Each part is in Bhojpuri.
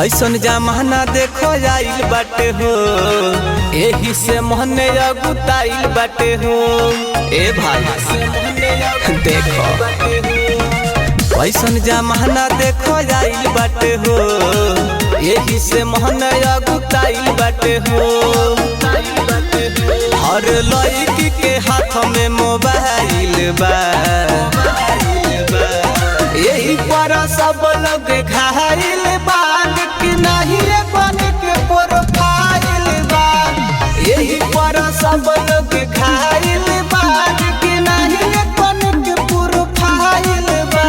ऐसन जमाना देखो आइल बाटे हो, एही से मोहने अगुताइल बाटे हो। ए भाई देखो ऐसन जमाना देखो आइल बाटे हो, एही से मोहने अगुताइल बाटे हो। हर लड़की के हाथ में मोबाइल बा, यही पर सब लोग घायल बा कि नहीं बन के प्रोफाइल बा। यही पर सब लोग घायल बा कि नहीं बन के प्रोफाइल बा।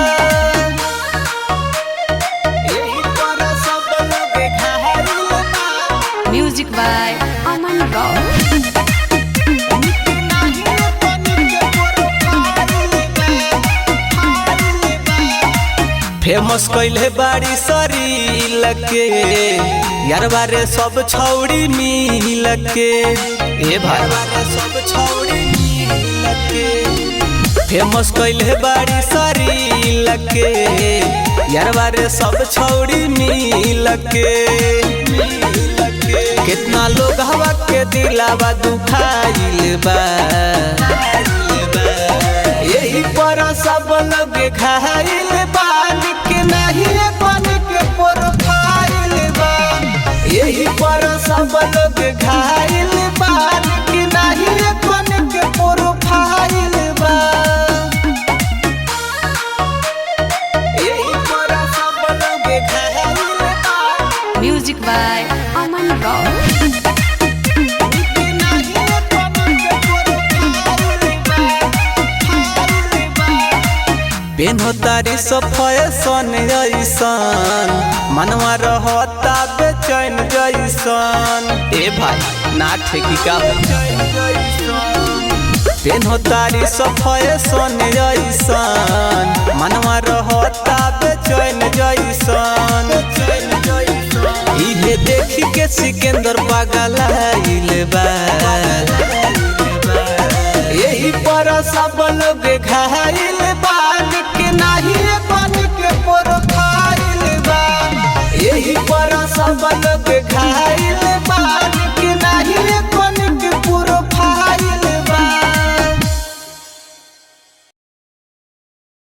यही पर सब लोग घायल बा। Music by Aman Rao. Famous कैले बाड़ी सरी लगे यार बारे सब छौड़ी मिल के। ए भाई सब छौड़ी मिल के फेमस कैले बाड़ी सरी लगे यार बारे सब छौड़ी मिल के। कितना लोग हवा के दिलावा दुखाइल बा, यही पर सब लोग घायल बा कि नहीं बन के प्रोफाइल बा। यही पर सब लोग घायल बा कि नहीं बन के प्रोफाइल बा। यही पर सब लोग घायल बा। म्यूजिक बाय अमन राव। पेन्हो तारी सब फैशन जैसन, मनवा रहता बेचैन जैसन। ए भाई ना ठेकी का पेन्हो तारी सब फैशन जैसन, मनवा रहता बेचैन जैसन। इहे देखी के सिकंदर पागल आइल बा।